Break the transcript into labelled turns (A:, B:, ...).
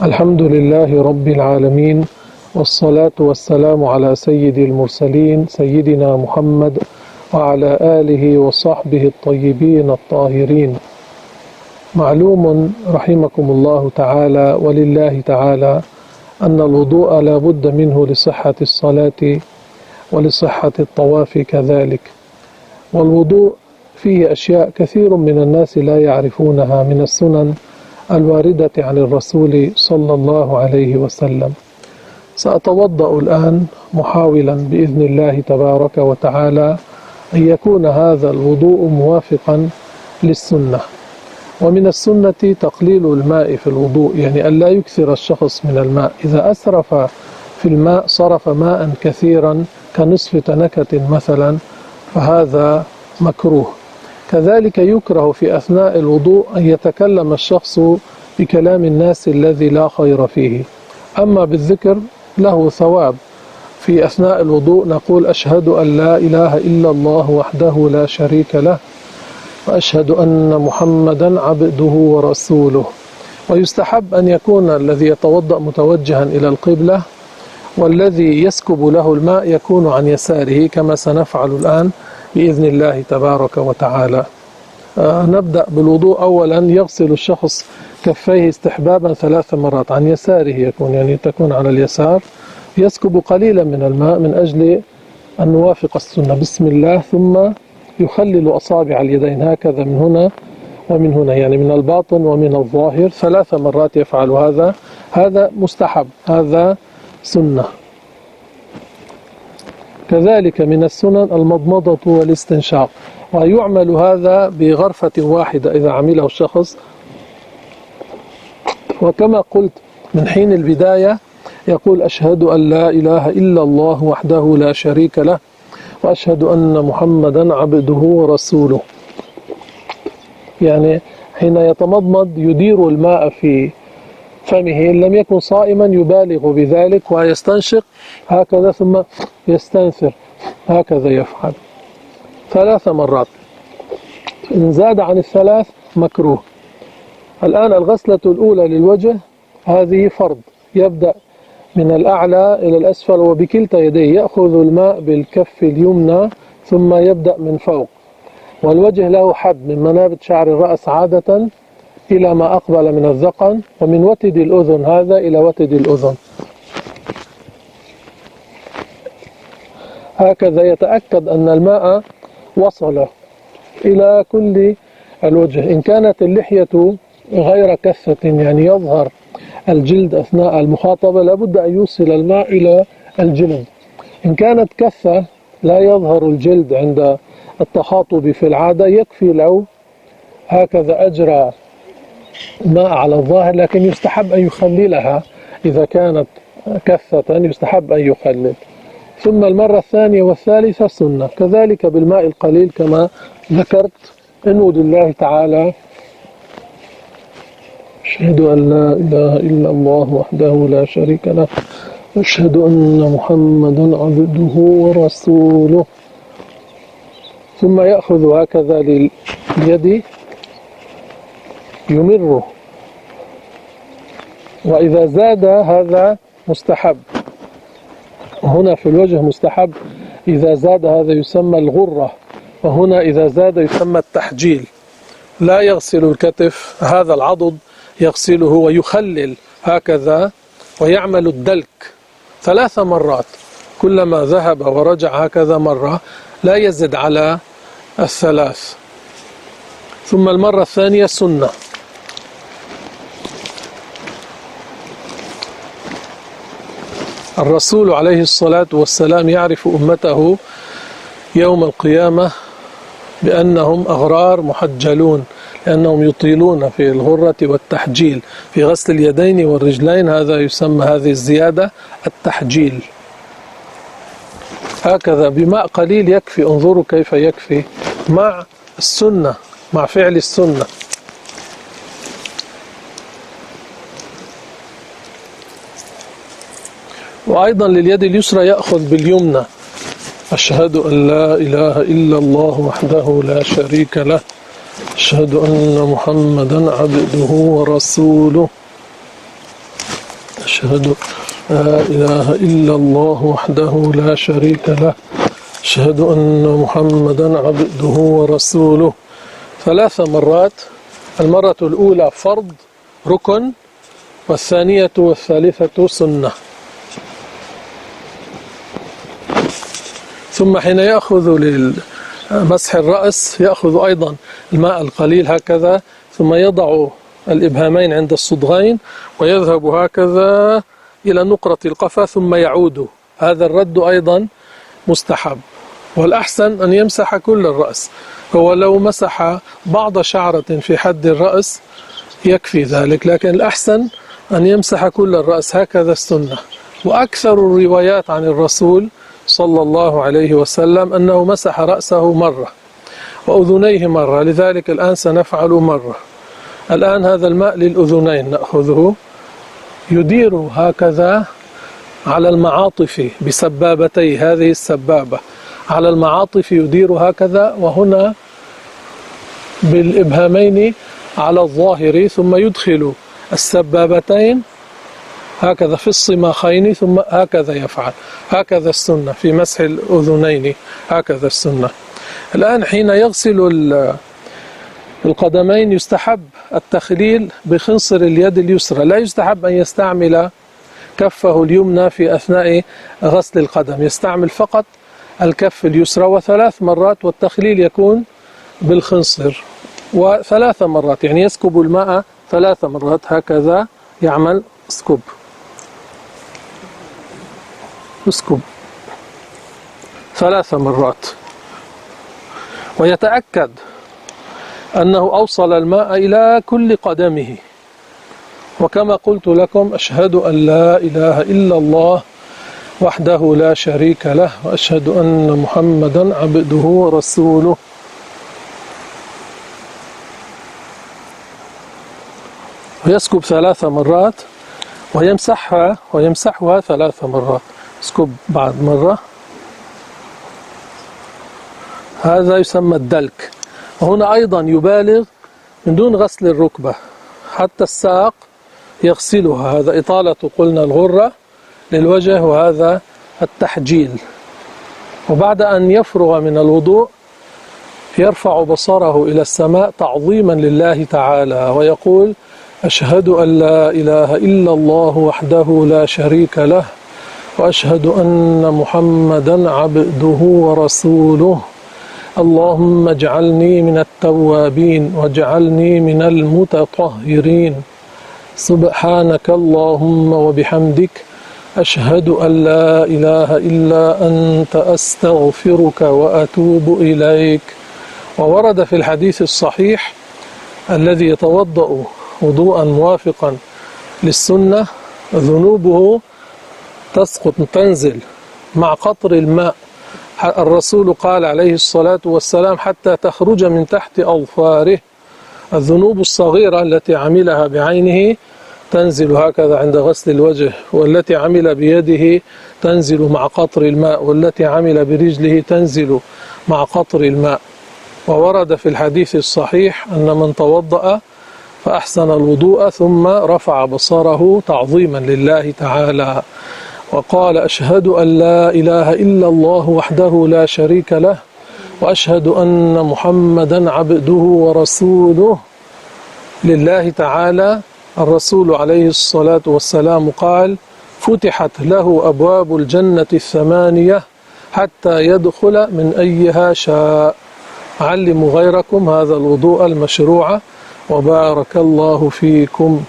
A: الحمد لله رب العالمين، والصلاة والسلام على سيد المرسلين سيدنا محمد وعلى آله وصحبه الطيبين الطاهرين. معلوم رحمكم الله تعالى ولله تعالى أن الوضوء لا بد منه لصحة الصلاة ولصحة الطواف كذلك. والوضوء فيه أشياء كثير من الناس لا يعرفونها من السنن الواردة عن الرسول صلى الله عليه وسلم. سأتوضأ الآن محاولا بإذن الله تبارك وتعالى أن يكون هذا الوضوء موافقا للسنة. ومن السنة تقليل الماء في الوضوء، يعني ألا يكثر الشخص من الماء. إذا أسرف في الماء صرف ماء كثيرا كنصف تنكة مثلا فهذا مكروه. كذلك يكره في أثناء الوضوء أن يتكلم الشخص بكلام الناس الذي لا خير فيه. أما بالذكر له ثواب. في أثناء الوضوء نقول: أشهد أن لا إله إلا الله وحده لا شريك له، وأشهد أن محمدا عبده ورسوله. ويستحب أن يكون الذي يتوضأ متوجها إلى القبلة، والذي يسكب له الماء يكون عن يساره كما سنفعل الآن بإذن الله تبارك وتعالى. نبدأ بالوضوء. أولا يغسل الشخص كفيه استحبابا 3 مرات عن يساره، يكون يعني تكون على اليسار. يسكب قليلا من الماء من أجل أن نوافق السنة. بسم الله، ثم يخلل أصابع اليدين هكذا من هنا ومن هنا، يعني من الباطن ومن الظاهر 3 مرات يفعل هذا. هذا مستحب، هذا سنة. كذلك من السنن المضمضة والاستنشاق، ويعمل هذا بغرفة واحدة إذا عمله الشخص. وكما قلت من حين البداية يقول: أشهد أن لا إله إلا الله وحده لا شريك له، وأشهد أن محمدا عبده ورسوله. يعني حين يتمضمض يدير الماء في فمه، إن لم يكن صائما يبالغ بذلك ويستنشق هكذا ثم يستنثر، هكذا يفعل 3 مرات. إن زاد عن 3 مكروه. الآن الغسلة الأولى للوجه هذه فرض. يبدأ من الأعلى إلى الأسفل وبكلتا يديه، يأخذ الماء بالكف اليمنى ثم يبدأ من فوق. والوجه له حد من منابت شعر الرأس عادة إلى ما أقبل من الذقن، ومن وتد الأذن هذا إلى وتد الأذن، هكذا يتأكد أن الماء وصل إلى كل الوجه. إن كانت اللحية غير كثة، يعني يظهر الجلد أثناء المخاطبة، لابد أن يوصل الماء إلى الجلد. إن كانت كثة لا يظهر الجلد عند التخاطب في العادة، يكفي لو هكذا أجرى ماء على الظاهر، لكن يستحب أن يخللها. إذا كانت كثة يستحب أن يخلل. ثم المرة الثانية والثالثة سنة. كذلك بالماء القليل كما ذكرت. إنه لله تعالى: أشهد أن لا إله إلا الله وحده لا شريك له، أشهد أن محمدا عبده ورسوله. ثم يأخذ هكذا لليد يمره. وإذا زاد هذا مستحب. هنا في الوجه مستحب، إذا زاد هذا يسمى الغرة، وهنا إذا زاد يسمى التحجيل. لا يغسل الكتف، هذا العضد يغسله ويخلل هكذا، ويعمل الدلك 3 مرات، كلما ذهب ورجع هكذا مرة، لا يزد على 3. ثم المرة الثانية سنة. الرسول عليه الصلاة والسلام يعرف أمته يوم القيامة بأنهم أغرار محجلون، لأنهم يطيلون في الغرة والتحجيل في غسل اليدين والرجلين. هذا يسمى، هذه الزيادة، التحجيل. هكذا بماء قليل يكفي. انظروا كيف يكفي مع السنة، مع فعل السنة. وأيضا لليد اليسرى يأخذ باليمنى: أشهد أن لا إله إلا الله وحده لا شريك له، أشهد أن محمدا عبده ورسوله. أشهد لا إله إلا الله وحده لا شريك له أشهد أن محمدا عبده ورسوله 3 مرات. المرة الأولى فرض ركن، والثانية والثالثة سنة. ثم حين يأخذ لمسح الرأس يأخذ أيضا الماء القليل هكذا، ثم يضع الإبهامين عند الصدغين ويذهب هكذا إلى نقرة القفا ثم يعود. هذا الرد أيضا مستحب، والأحسن أن يمسح كل الرأس. هو لو مسح بعض شعرة في حد الرأس يكفي ذلك، لكن الأحسن أن يمسح كل الرأس، هكذا السنة. وأكثر الروايات عن الرسول صلى الله عليه وسلم أنه مسح رأسه مرة وأذنيه مرة، لذلك الآن سنفعل مرة. الآن هذا الماء للأذنين نأخذه، يدير هكذا على المعاطف بسبابتي، هذه السبابة على المعاطف يدير هكذا، وهنا بالإبهامين على الظاهر، ثم يدخل السبابتين هكذا في الصماخين، ثم هكذا يفعل. هكذا السنة في مسح الأذنين، هكذا السنة. الآن حين يغسل القدمين يستحب التخليل بخنصر اليد اليسرى، لا يستحب أن يستعمل كفه اليمنى في أثناء غسل القدم، يستعمل فقط الكف اليسرى، و3 مرات، والتخليل يكون بالخنصر، و3 مرات، يعني يسكب الماء 3 مرات هكذا، يعمل اسكب اسكب 3 مرات، ويتأكد أنه أوصل الماء إلى كل قدمه. وكما قلت لكم أشهد أن لا إله إلا الله وحده لا شريك له وأشهد أن محمدا عبده ورسوله. ويسكب 3 مرات ويمسحها 3 مرات. اسكب بعد مرة، هذا يسمى الدلك. وهنا أيضا يبالغ من دون غسل الركبة، حتى الساق يغسلها، هذا إطالة قلنا الغرة للوجه، وهذا التحجيل. وبعد أن يفرغ من الوضوء يرفع بصره إلى السماء تعظيما لله تعالى، ويقول أشهد أن لا إله إلا الله وحده لا شريك له وأشهد أن محمدا عبده ورسوله. اللهم اجعلني من التوابين واجعلني من المتطهرين. سبحانك اللهم وبحمدك أشهد أن لا إله إلا أنت أستغفرك وأتوب إليك. وورد في الحديث الصحيح الذي يتوضأ وضوءا موافقا للسنة ذنوبه تسقط تنزل مع قطر الماء. الرسول قال عليه الصلاة والسلام حتى تخرج من تحت أظفاره. الذنوب الصغيرة التي عملها بعينه تنزل هكذا عند غسل الوجه، والتي عمل بيده تنزل مع قطر الماء، والتي عمل برجله تنزل مع قطر الماء. وورد في الحديث الصحيح أن من توضأ فأحسن الوضوء ثم رفع بصره تعظيما لله تعالى وقال أشهد أن لا إله إلا الله وحده لا شريك له وأشهد أن محمدا عبده ورسوله لله تعالى. الرسول عليه الصلاة والسلام قال فتحت له أبواب الجنة 8 حتى يدخل من أيها شاء. علموا غيركم هذا الوضوء المشروع وبارك الله فيكم.